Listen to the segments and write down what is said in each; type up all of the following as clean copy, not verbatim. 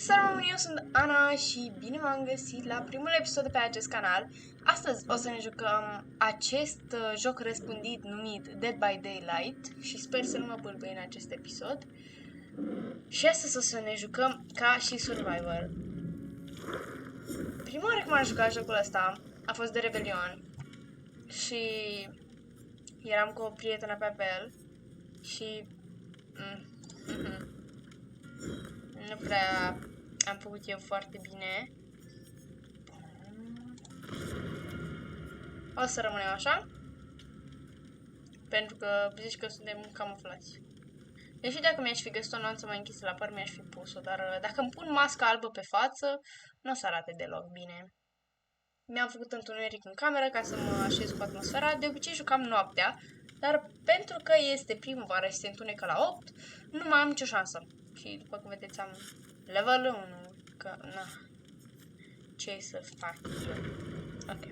Salut, eu sunt Ana și bine v-am găsit la primul episod de pe acest canal. Astăzi o să ne jucăm acest joc răspândit numit Dead by Daylight și sper să nu mă bâlbâi în acest episod. Și astăzi o să ne jucăm ca și Survivor. Prima oară când m-am jucat jocul ăsta a fost de Rebelion și eram cu o prietenă pe apel și nu prea am făcut eu foarte bine. O să rămânem așa, pentru că zici că suntem camuflați. Deși dacă mi-aș fi găsit o nuanță mai închisă la păr, mi-aș fi pus-o, dar dacă îmi pun masca albă pe față, nu o să arate deloc bine. Mi-am făcut întuneric în cameră ca să mă așez cu atmosfera. De obicei jucam noaptea, dar pentru că este primăvară și se întunecă la 8, nu mai am nicio șansă. Și după cum vedeți am level 1, că na, ce să fac eu? Ok.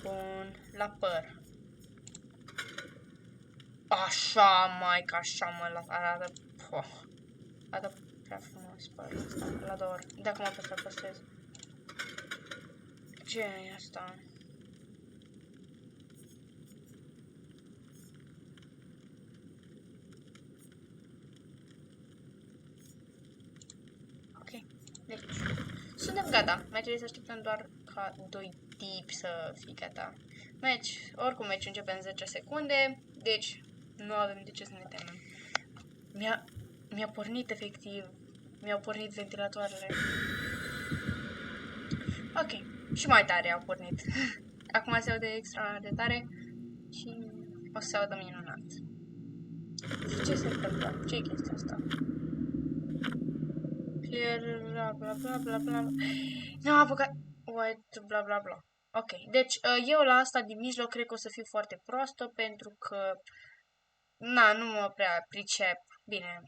Bun, la păr. Așa, maică, așa mă arată. Arată prea frumos părul ăsta, îl ador. Dacă mă pot să apăsez. Ce e asta? Ok, deci suntem gata. Mai trebuie să așteptăm doar ca 2 tipi să fie gata. Oricum meci începe în 10 secunde, deci nu avem de ce să ne temem. Mi-a pornit efectiv, mi-au pornit ventilatoarele. Ok, și mai tare au pornit. Acum se aude extra de tare și o să se audă minunat. Ce se întâmplă? Ce e chestia asta? Clear, bla bla bla bla bla. Nu, apucat. White, bla bla bla. Ok, deci eu la asta din mijloc cred că o să fiu foarte proastă pentru că nu mă prea pricep. Bine,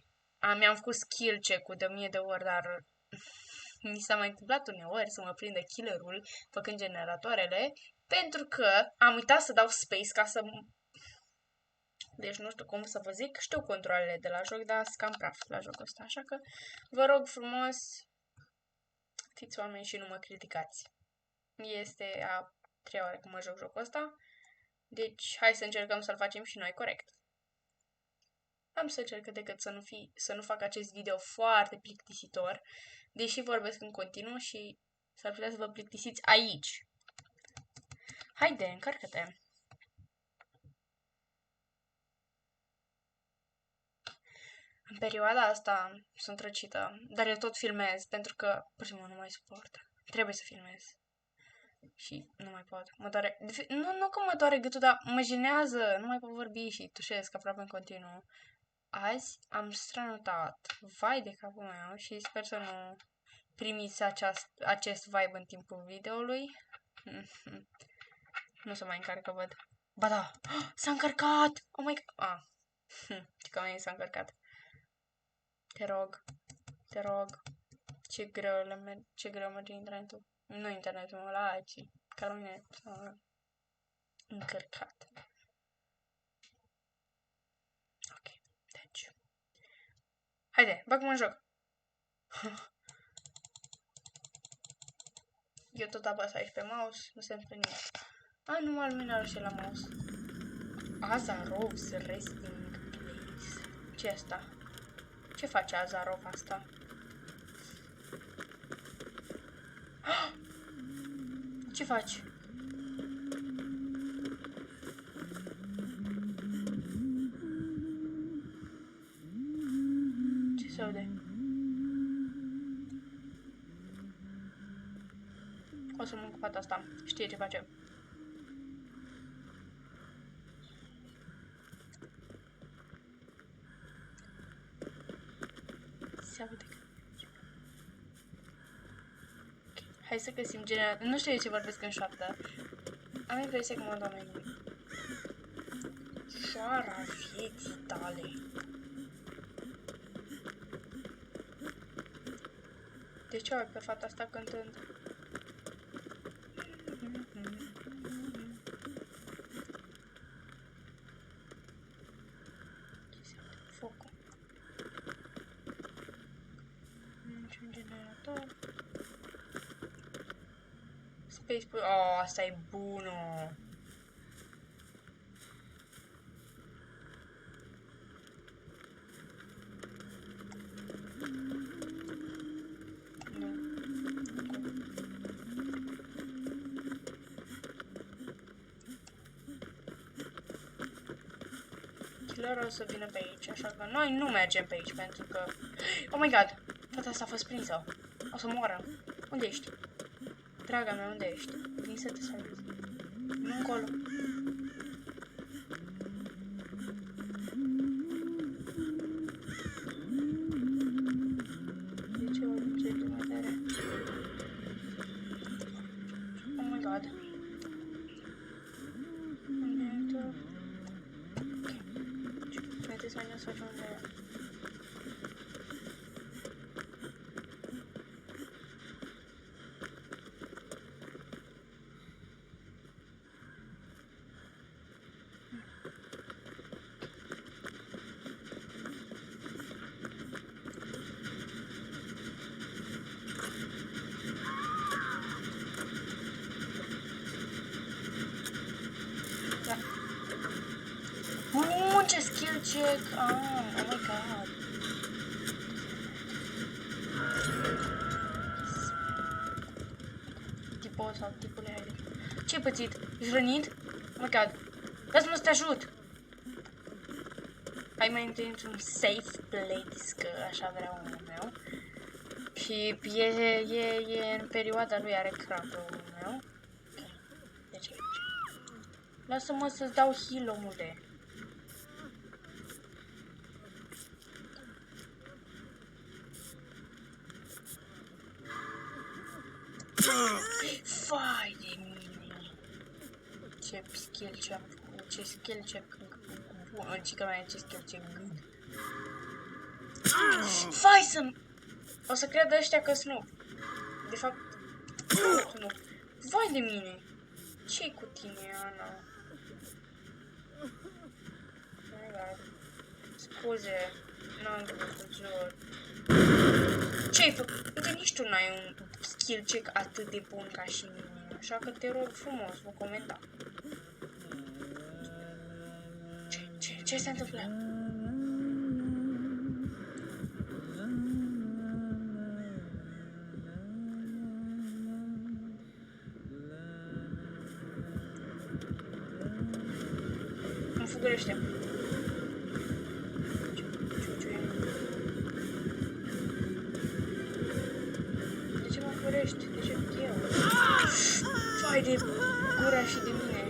mi-am făcut skill check-ul de 1000 de ori, dar mi s-a mai întâmplat uneori să mă prindă killerul făcând generatoarele, pentru că am uitat să dau space ca să... Deci nu știu cum să vă zic, știu controlele de la joc, dar sunt cam praf la jocul ăsta, așa că vă rog frumos, fiți oameni și nu mă criticați. Este a 3-a oară când mă joc jocul ăsta, deci hai să încercăm să-l facem și noi corect. Am să încerc decât să nu fac acest video foarte plictisitor, deși vorbesc în continuu și s-ar putea să vă plictisiți aici. Haide, încarcă-te! În perioada asta sunt răcită, dar eu tot filmez pentru că, pur și simplu, nu mai suport. Trebuie să filmez. Și nu mai pot. Mă doare... Nu că mă doare gâtul, dar mă jinează. Nu mai pot vorbi și tușesc aproape în continuu. Azi am strănutat. Vai de capul meu și sper să nu primiți acest vibe în timpul videoului. Nu se mai încarcă, văd. Ba da! S-a încărcat! Oh my god! Ah. Că mai s-a încărcat. Te rog. Te rog. Ce greu merge internetul. Nu internetul, mă, la alții. Ca mine s-a încărcat. Ok, deci. Haide, bag-mă în joc. Eu tot apăs aici pe mouse, nu se întâmplă nimic. Nu mă lumină și la mouse. Azarov's Resting Place. Ce asta? Ce face Azarov asta? Ce faci? Ce se aude? O să mă ocupat asta. Știe ce face. Se aude. Hai să găsim generator. Nu știu de ce vorbesc în șoaptă. Am impresia că mă doamne nimic. Soara vieții tale. De ce ai pe fata asta cântând? Ce se aude? Focul. Un generator. Space... Oh, asta e bună! Killerul o să vină pe aici, așa că noi nu mergem pe aici, pentru că... Oh my god! Fata asta a fost prinsă. O să moară. Unde ești? Draga mea, unde ești? Vin să te salvezi. Nu încolo. De ce o duce de vedere? Oh my god. Haideți mai ne să facem unde e. Ce skill check! Oh my god! Tipul sau tipule, haide. Ce-ai pățit? Ești rănit? Oh my god! Lasă-mă să te ajut! Hai mai întâi într-un safe place, că așa vrea omul meu. Și e în perioada lui, are crapă omul meu. Ok. Deci aici. Lasă-mă să-ți dau heal, omule. Vai de mine! Ce skill check, ce skill check, cica mea, ce skill check gând. Vai să... O să cred ăștia că Snoop. De fapt, nu. Vai de mine! Ce-i cu tine, Ana? Oh my god. Scuze, n-am vrut, jur. Ce-ai făcut? Uite, nici tu n-ai un skill check atât de bun ca și mine, așa că te rog frumos, vă comenta. Ce se întâmplă? Mă fugărește. De ce mă fugărești? De ce eu? Vai de gura și de mine.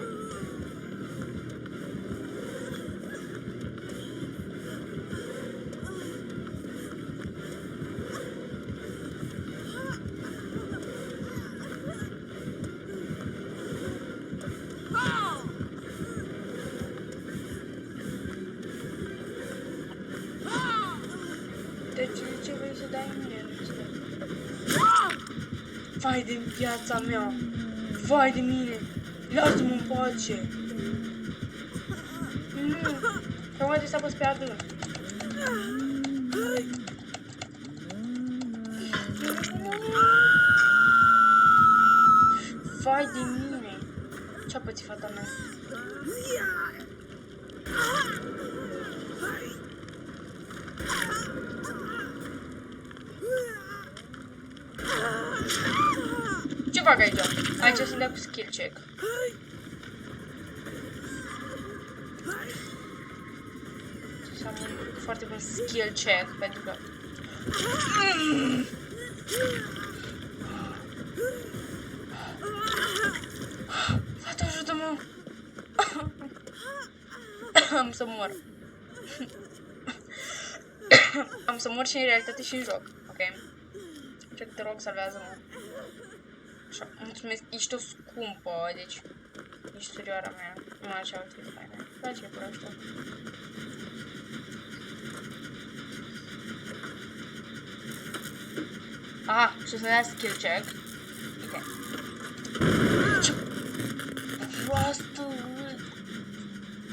De ce vrei să dai mine? Vai de viața mea! Vai de mine! Lasă-mă în pace! Nu! Că mai trebuie să apăs pe adânc. Vai de mine! Ce-a pățit fata mea? Ce fac aici? Aici sunt de skill check. Să am un foarte bun skill check, pentru că... Fata, ajută-mă! Am să mor. Am să mor și în realitate și în joc, ok? Ce te rog, salvează-mă. Așa, mulțumesc, ești o scumpă, deci ești surioara mea. Nu mai așa outfit faine. Îmi place pur ăsta. Aha, și o să dea skill check. Uite. Ce proastă!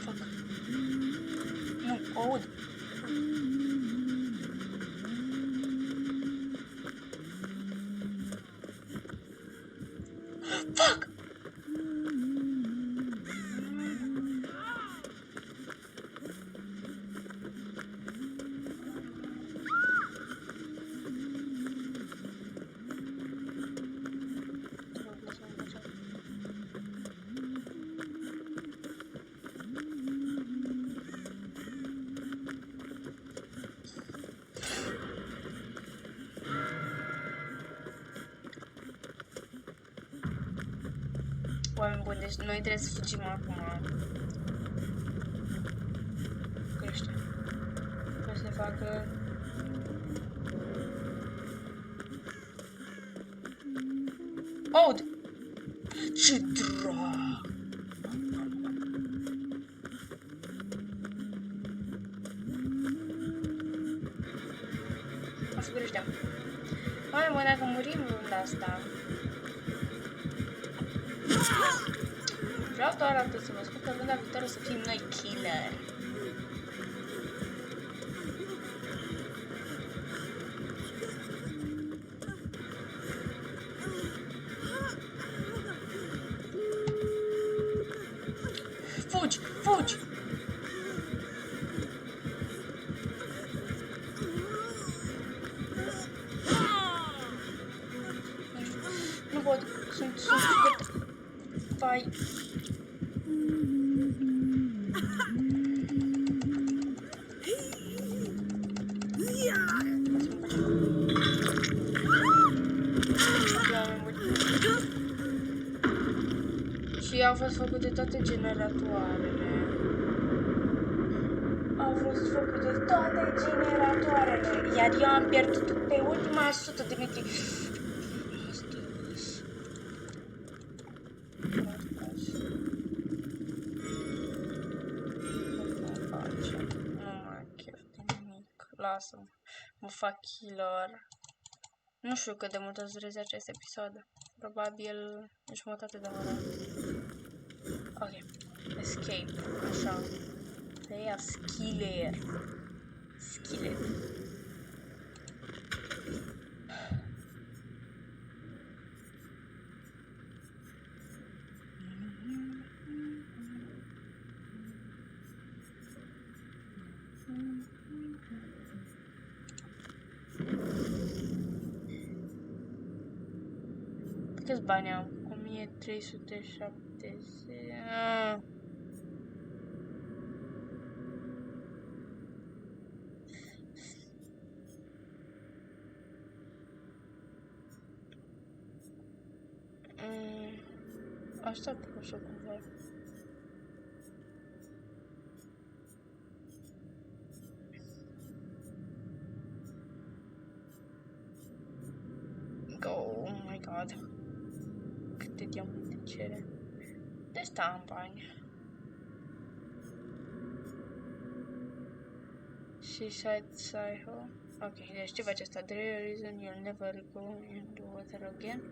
Fuck. Nu, o aud. Fuck! Oameni buni, deci noi trebuie să fugim acum. Că ăștia trebuie să ne facă... Oh! Ce drag! O să ăștia. Oameni buni, dacă murim luna asta... Vreau doar atât să vă spun că luna viitoare o să fim noi killer. Fugi! Fugi! Nu pot, sunt super... Vai... Și au fost făcute toate generatoarele. Au fost făcute toate generatoarele. Iar eu am pierdut pe ultima 100 de metri. Lasă-mă, mă fac killer. Nu știu cât de mult o să dureze acest episod. Probabil jumătate de oră. Ok. Escape. Așa. Să ia skiller. Skillet. Câți bani am? 1370. Asta pot să cumva. Oh my god. Câte diamante cere. De asta am bani. Seaside Psycho. Ok, deci ce face asta? The real reason you'll never go into water again.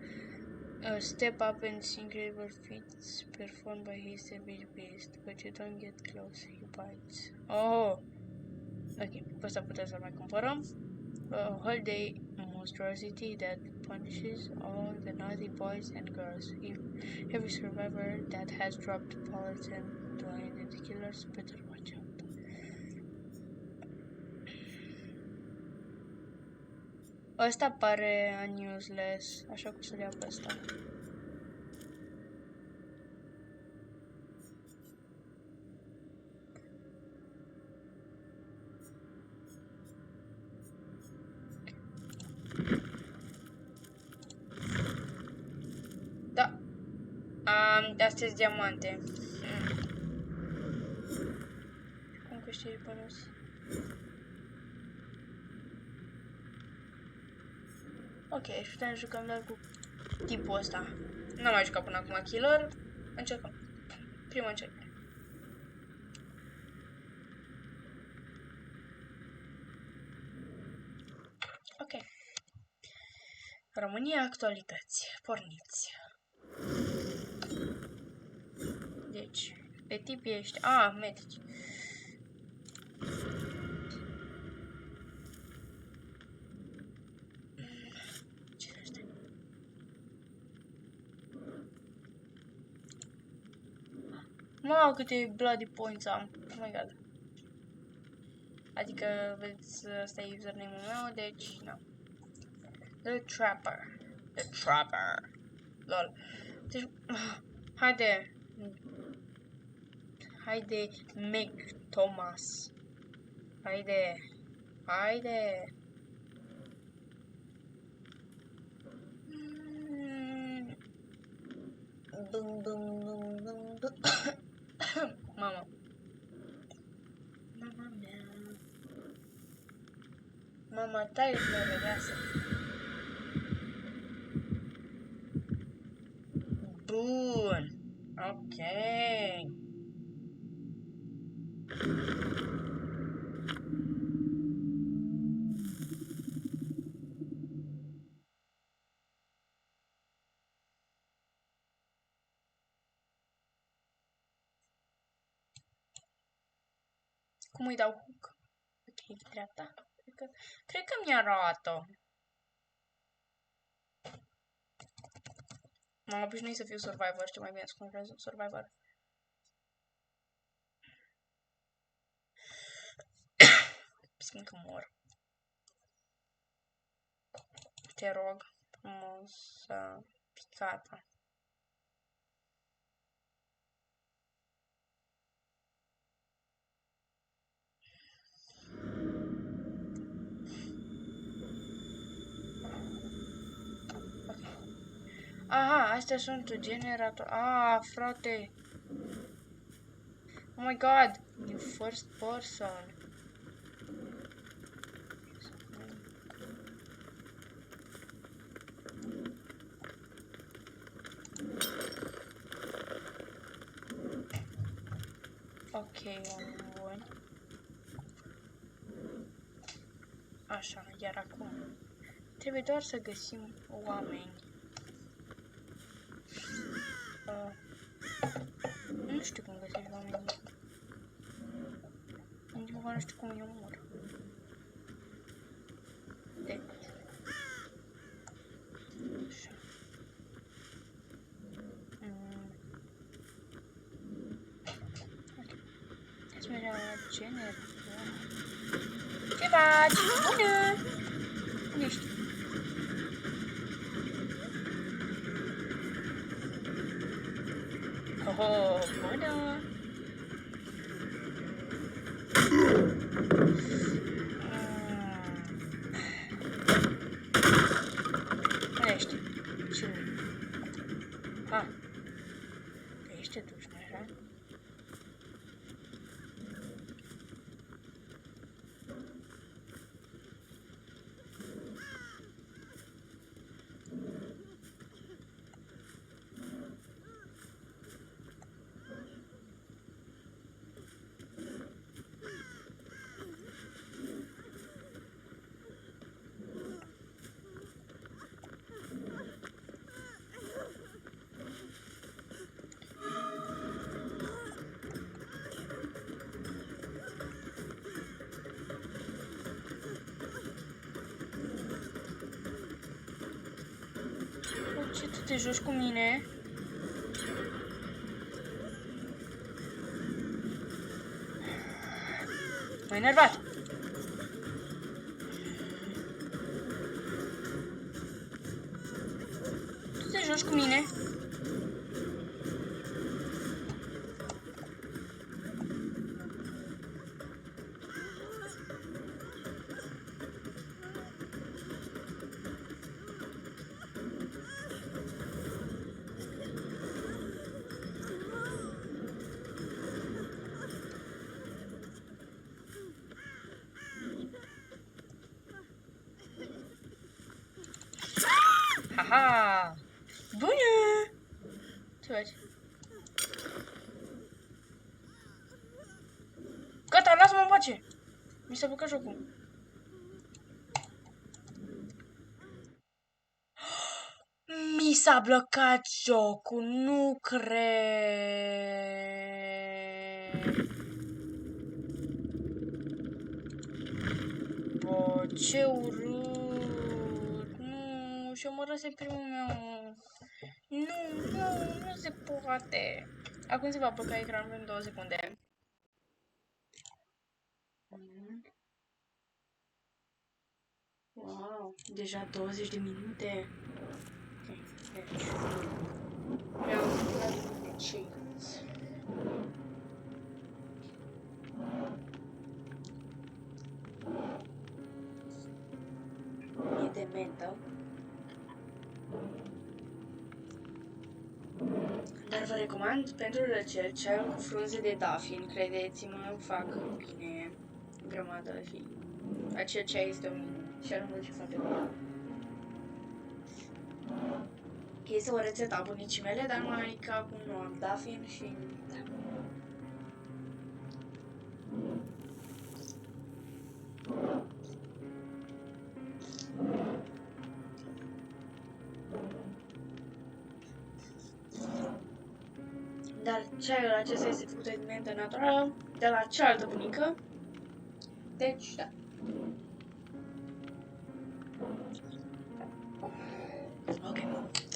Step up and see incredible feats performed by his savage beast, but you don't get close, he bites. Oh! Ok, pe asta putem să mai cumpărăm. A holiday monstrosity that punishes all the naughty boys and girls. If every survivor that has dropped pallets and blinded killers better watch out. Ăsta pare useless, așa că să-l iau pe ăsta. Da. Astea sunt diamante. Cum câștigi bonus? Ok, și putem jucăm doar cu tipul ăsta. N-am mai jucat până acum killer. Încercăm. Prima încercare. Ok. România actualități. Porniți. Deci, pe tip ești... medici. Mă, câte bloody points am. Oh my god. Adică, vedeți, ăsta e username-ul meu, deci, nu. The Trapper. The Trapper. Lol. Deci, haide. Haide, Meg Thomas. Haide. Haide. Bum, bum, bum, bum, bum. Mama. Mama mea. Mama ta e norocoasă. Bun. Ok. Cum îi dau hook? Ok, dreapta. Cred că mi-arată. M-am obișnuit să fiu Survivor, știu mai bine să controlez Survivor. Simt că mor. Te rog frumos să picata. Aha, astea sunt generator. Ah, frate. Oh my god, in first person. Ok, bun. Așa, iar acum trebuie doar să găsim oameni. Nu știu cum găsești oamenii. Nici măcar nu știu cum îi omor. Deci. Așa. Ok. Hai să mergem la generator. Ce faci? Bună! Unde ești? Oh, bună! Unde ești? Cine? Ha! Pe ești te duci, nu așa? Ce tu te joci cu mine? M-ai enervat! Tu te joci cu mine? Haha! Bună! Ce faci? Gata, lasă-mă în pace! Mi s-a blocat jocul. Mi s-a blocat jocul, nu cred. Bă, ce urât. Nu, și omorâse primul meu. Nu se poate. Acum se va bloca ecranul în 2 secunde. Wow, deja 20 de minute. Ok, deci... Mi-am luat shades. E de mentă. Dar vă recomand pentru răcel ceaiul cu frunze de dafin. Credeți-mă, fac bine grămadă și acel ceai este un și ar merge foarte bine. Este o rețetă a bunicii mele, dar mai că acum nu am dafin și da. Dar ceaiul acesta este făcut din mentă naturală de la cealaltă bunică. Deci, da. Ok.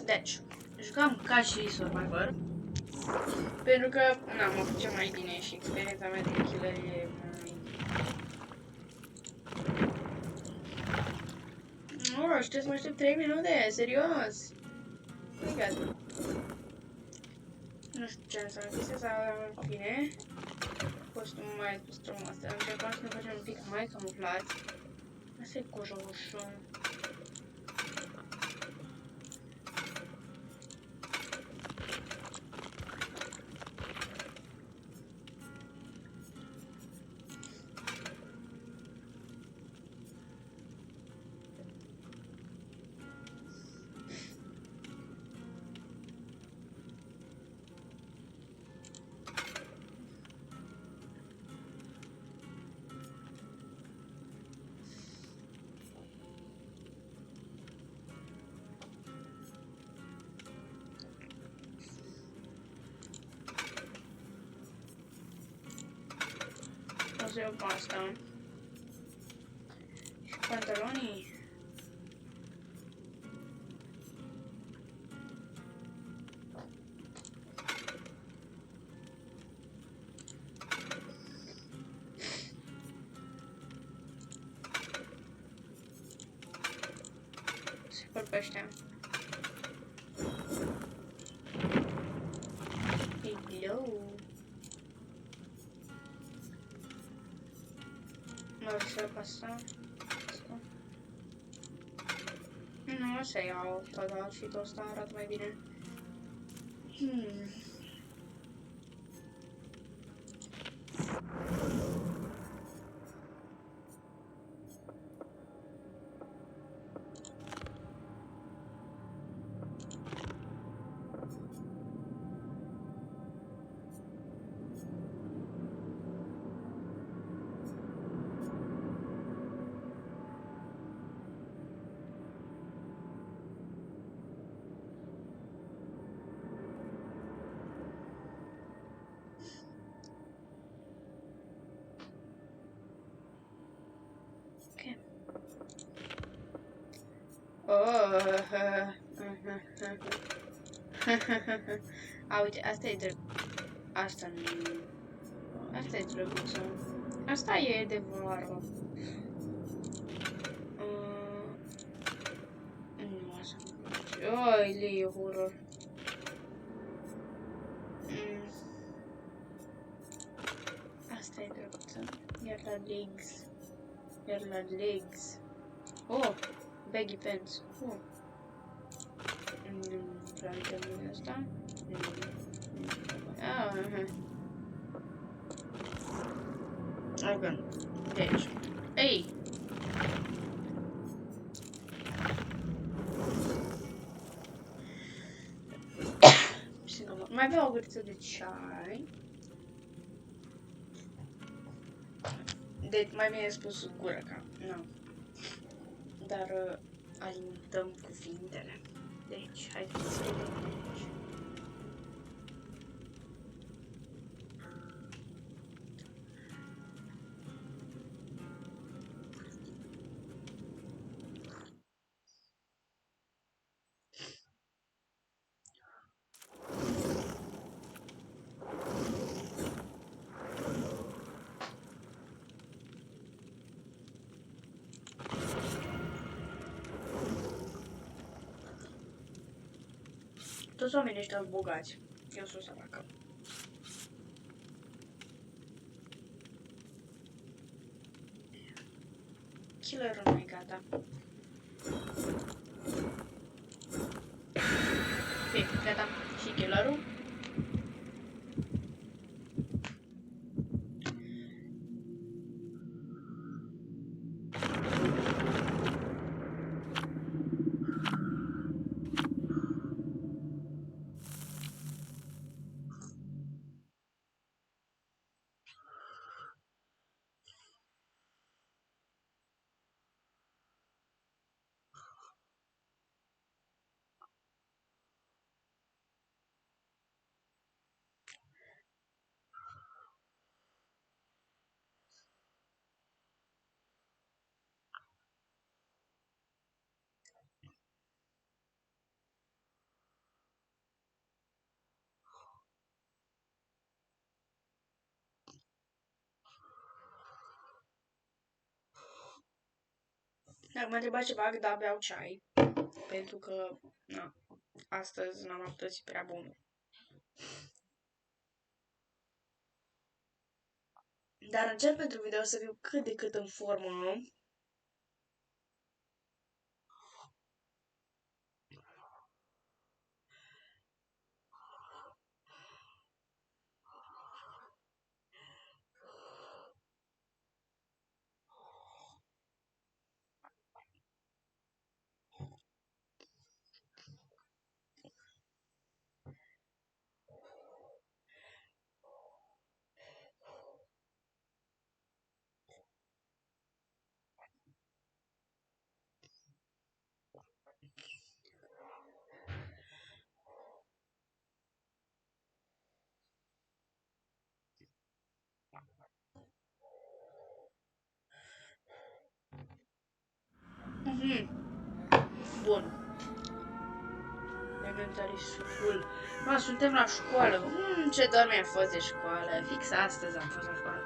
Deci, jucam ca și Survivor. Pentru că, na, mă făcea mai bine și experiența mea de killer e mai... Oh, știu să mă aștept 3 minute, serios. Oh my god. Nu știu ce înseamnă chestia asta, în fine. Costumul mai păstrăm astea. Încercăm să ne facem un pic mai camuflați. Asta e cojoșul. O să iau pe asta. Și pantalonii. Super pe ăștia. Hello. Mă să iau pe asta. Nu, o să iau tot outfit-ul ăsta, arată mai bine. Oh, a, uite, asta e drept. Asta nu e. Asta e drăguță. Asta e de vară. Nu, asta nu place. Oh, e horror. Asta e drăguță. Iar la legs. Iar la legs. Oh, baggy pants. Oh. Nu prea uite asta. Ok. Deci. Ei! Mai beau o gârță de ceai. Deci, mai bine spus gură, ca... Nu. Dar alimentăm cuvintele. Deci, haideți să vedem aici. toți oamenii ăștia bogați. Eu sunt săracă. Killerul nu e gata. Ok, gata. Și killerul. Dacă mă întreba ceva, da, beau ceai. Pentru că, na, astăzi n-am avut o zi prea bună. Dar încerc pentru video să fiu cât de cât în formă, nu? Bun. Elementary full. Ma, suntem la școală. Ce doar mi-a fost de școală. Fix astăzi am fost la școală.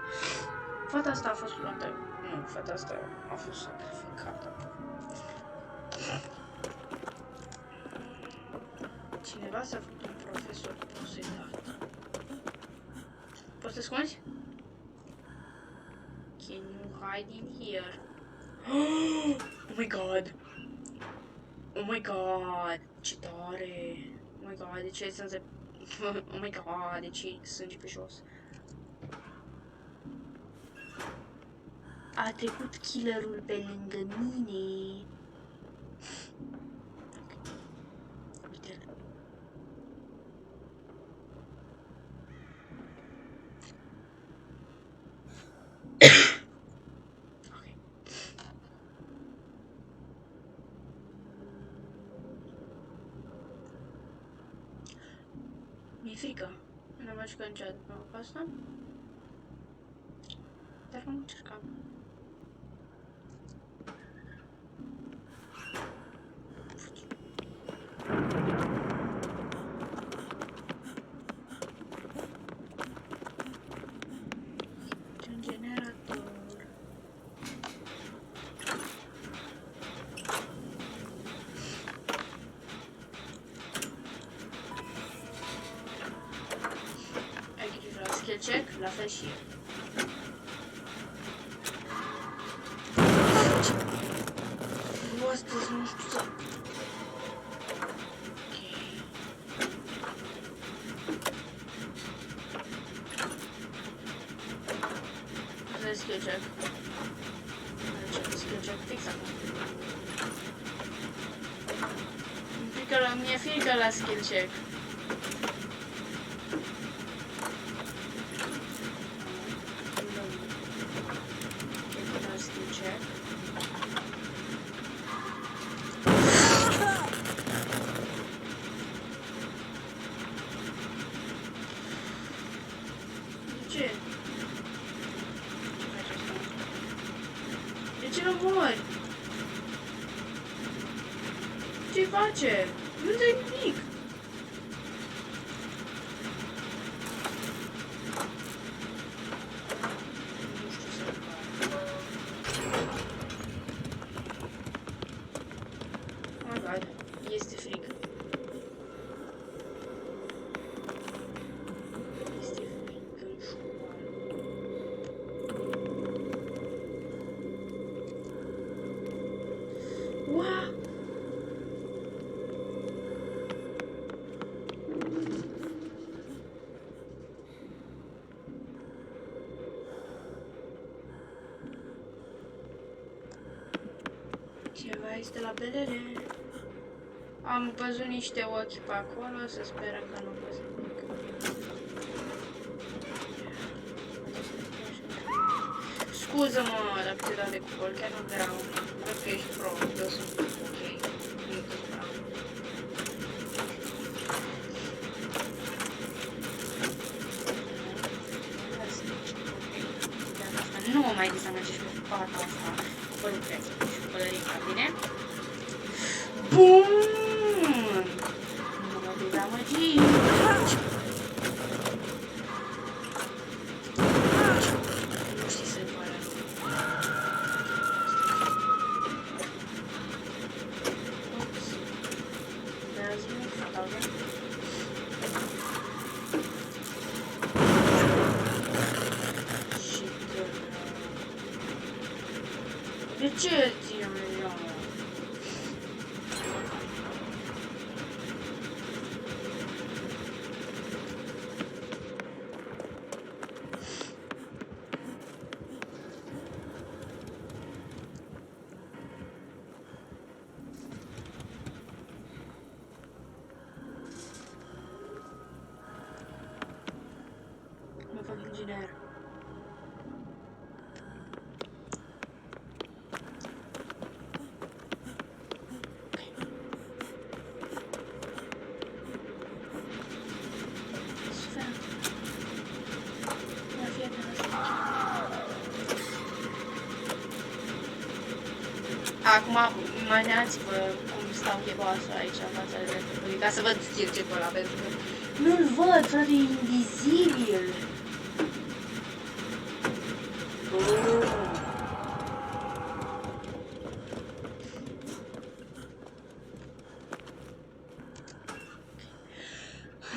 Fata asta a fost luată. Nu, fata asta a fost sacrificată. Cineva s-a făcut un profesor posedat. Poți să scoți? Can you hide in here? Oh my god! Oh my god! Ce tare! Oh my god, de ce sunt oh my god, de ce sânge pe jos? A trecut killerul pe lângă mine. Uite-l. Ok. Mi-e frică. Nu mă jucat niciodată pe mapa asta. Dar vom încerca. Un generator. Ai grijă la skill check, la fel și eu. Nu, astăzi nu știu să... Ok. Skill check. Skill check fix acum. Mi-e frică la skill check. Skill check. De ce? De ce nu mori? Ce face? Nu dai nimic. Nu știu să fac. Oh my god, este frig. este la BLR. Am văzut niște ochi pe acolo, să sperăm că nu văzut nimic. Scuză-mă dacă te dau de cupol, chiar nu vreau. Cred că ești pro, eu sunt ok. Nu te vreau. Nu mă mai dezamăgești cu fata asta, cu părinteță și cu pălărica, bine? BUM! Nu mă dezamăgi! Nu știi să facă. Ups. Dați-mi fata, ok? De ce ține milionul? Mă fac inginer. Acum, imaginați-vă cum stau cheboasă aici în fața laptopului, ca să văd circul ăla, pentru că nu-l văd, frate, e invizibil.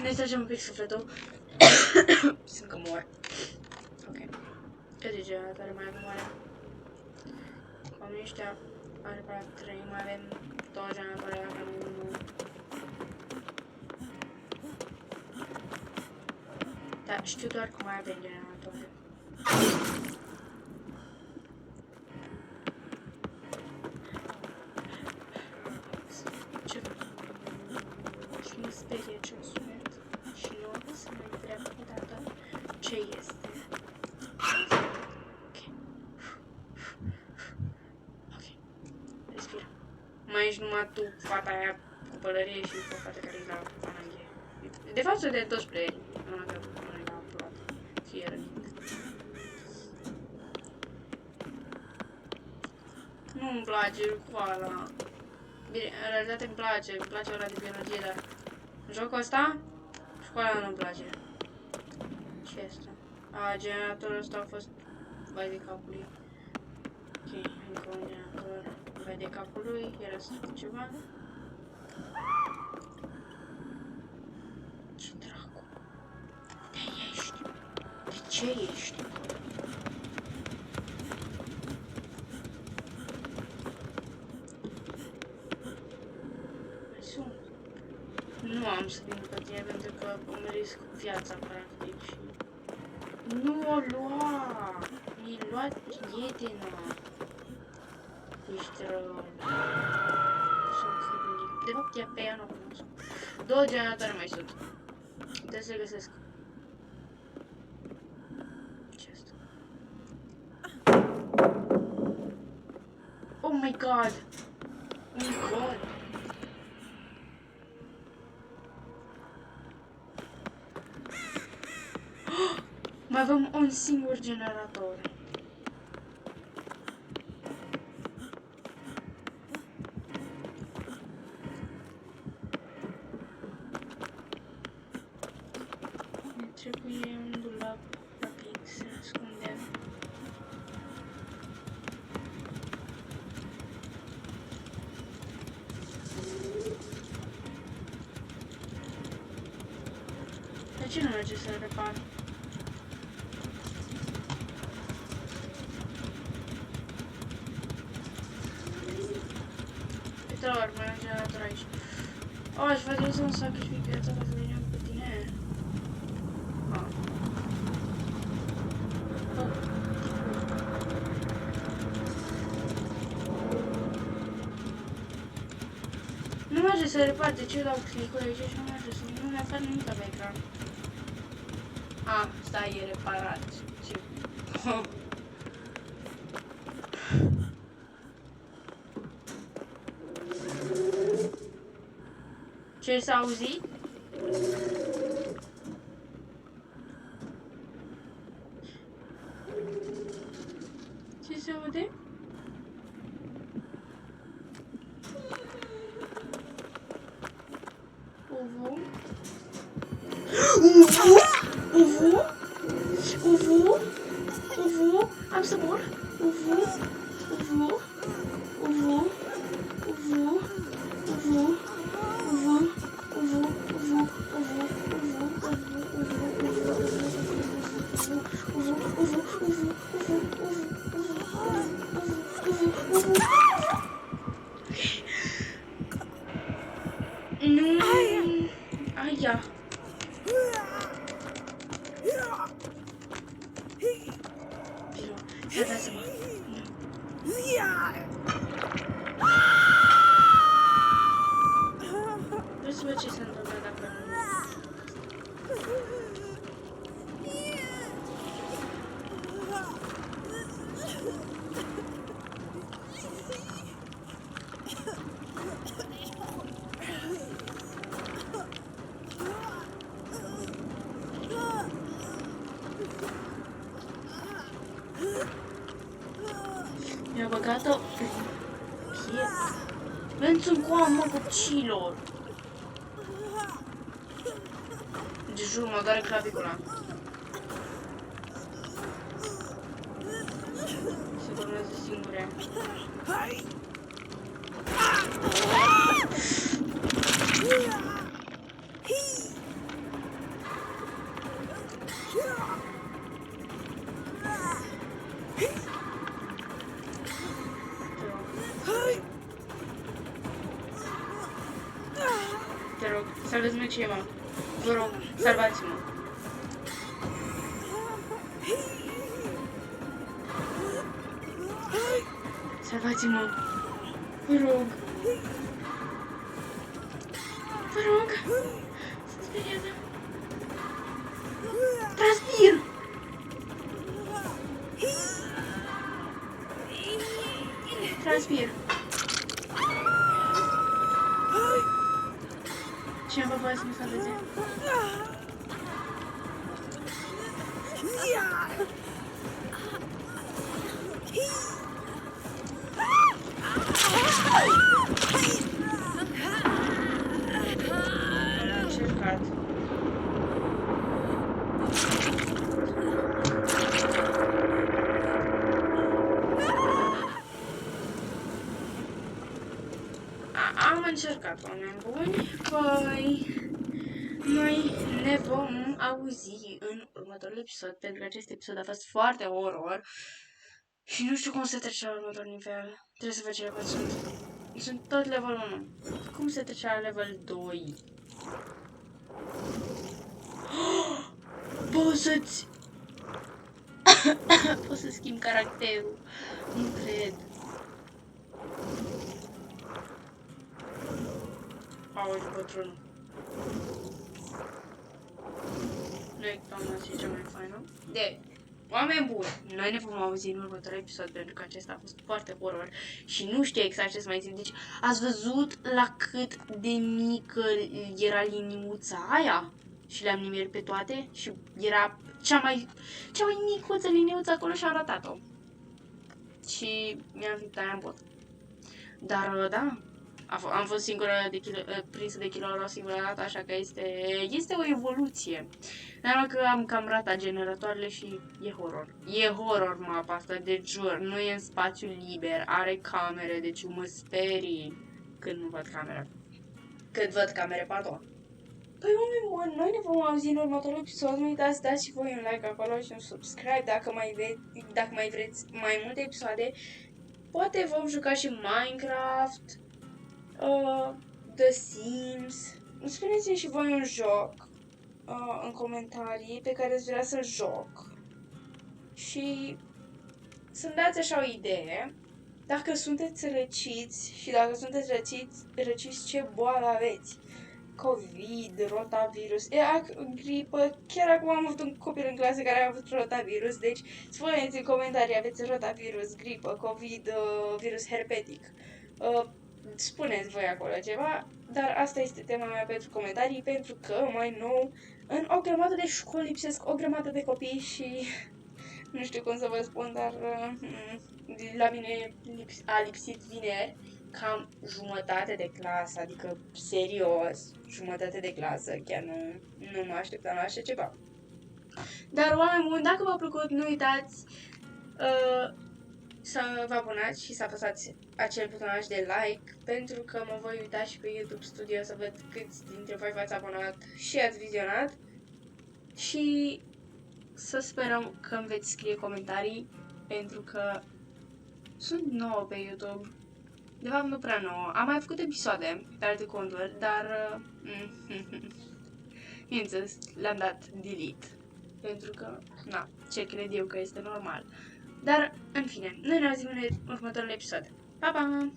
Ne tragem un pic sufletul. Simt că mor. Ok. Câte generatoare mai avem oare? Oamenii ăștia are prea 3, mai avem 2 generatoare, avem 1. Da, știu doar că mai avem generatoare. Ce? Și mă sperie ce sunet și nu să mă întreb niciodată ce este. Mai ești numai tu, fata aia cu pălărie și cu fata care e la ananghie. De fapt, sunt de toți playeri. Nu avea unul la upload. Fie rănit. Nu-mi place școala. Bine, în realitate îmi place ora de biologie, dar în jocul ăsta, școala nu-mi place. Ce asta? A, generatorul ăsta a fost vai de capul lui. Ok, încă un generator. Vai de capul lui, era să fac ceva. Ce dracu? De ești? De ce ești? Mai sunt. Nu am să vin pe tine pentru că îmi risc viața practic și... Nu o lua! Mi-ai luat prietena! Ești rău. De fapt, ea pe ea nu cunosc. 2 generatoare mai sunt. Trebuie să le găsesc. Ce asta? Oh my god! Oh my god! Mai avem un singur generator. Trebuie un dulap rapid să ascundem. De ce nu merge să repar? Uite, mai un generator aici. Oh, aș vrea să-mi sacrific viața ca să venim cu tine. Nu merge să repar, de ce dau click-ul aici și nu merge să nu mai fac nimic pe ecran. Stai, e reparat. Ce? Ce s-a auzit? Ce se aude? Uvu? Uvu? Uvu? Uvu? Am să mor? Uvu? Uvu? Uvu? Uvu? Uvu? Uvu? Uvu? Uvu? Nu. Aia. Biro, salvați-mă. Vreau să văd ce se întâmplă dacă nu. Mi-a băgat-o prin piept. Vânți-mi coamă, copcilor. De jur, mă doare clavicula. Se dormează singure. Te rog, salvați-mă ceva. Vă rog, salvați-mă. Salvați-mă. Vă rog. Vă rog. Sunt speriată. Transpir. Transpir. Cineva poate să mă salveze? Am încercat. Am încercat, oameni buni. Păi, noi ne vom auzi în următorul episod, pentru că acest episod a fost foarte horror și nu știu cum se trece la următorul nivel. Trebuie să văd ce level sunt. Sunt tot level 1. Cum se trece la level 2? Poți să-ți... Poți să schimbi caracterul. Nu cred. Aoleu, bătrânul. Nu e doamna și cea mai faină. De, oameni buni, noi ne vom auzi în următorul episod, pentru că acesta a fost foarte horror și nu știu exact ce să mai zic. Deci, ați văzut la cât de mică era liniuța aia? Și le-am nimerit pe toate și era cea mai micuță liniuță acolo și am ratat-o. Și mi-am fi taia în bot. Dar, da, am fost prinsă de killer o singură dată, așa că este o evoluție. Dar că am cam ratat generatoarele și e horror. E horror mapa asta, de jur, nu e în spațiu liber, are camere, deci mă sperii când nu văd camere. Când văd camere, pardon. Păi oameni buni, noi ne vom auzi în următorul episod, nu uitați, dați și voi un like acolo și un subscribe dacă mai vreți mai multe episoade. Poate vom juca și Minecraft, The Sims. Spuneți-mi și voi un joc în comentarii pe care ați vrea să-l joc. Și să-mi dați așa o idee dacă sunteți răciți și dacă sunteți răciți, ce boală aveți? COVID, rotavirus, gripă, chiar acum am avut un copil în clasă care a avut rotavirus, deci spuneți în comentarii, aveți rotavirus, gripă, COVID, virus herpetic. Spuneți voi acolo ceva, dar asta este tema mea pentru comentarii, pentru că mai nou în o grămadă de școli lipsesc o grămadă de copii și nu știu cum să vă spun, dar la mine a lipsit vineri cam jumătate de clasă, adică serios, jumătate de clasă, chiar nu mă așteptam la așa ceva. Dar oameni buni, dacă v-a plăcut, nu uitați să vă abonați și să apăsați acel butonaj de like, pentru că mă voi uita și pe YouTube Studio să văd câți dintre voi v-ați abonat și ați vizionat. Și să sperăm că îmi veți scrie comentarii, pentru că sunt nouă pe YouTube. De fapt, nu prea nouă. Am mai făcut episoade pe alte conturi, dar bineînțeles, le-am dat delete. Pentru că, na, ce cred eu că este normal. Dar, în fine, noi ne auzim în următorul episod. Pa, pa!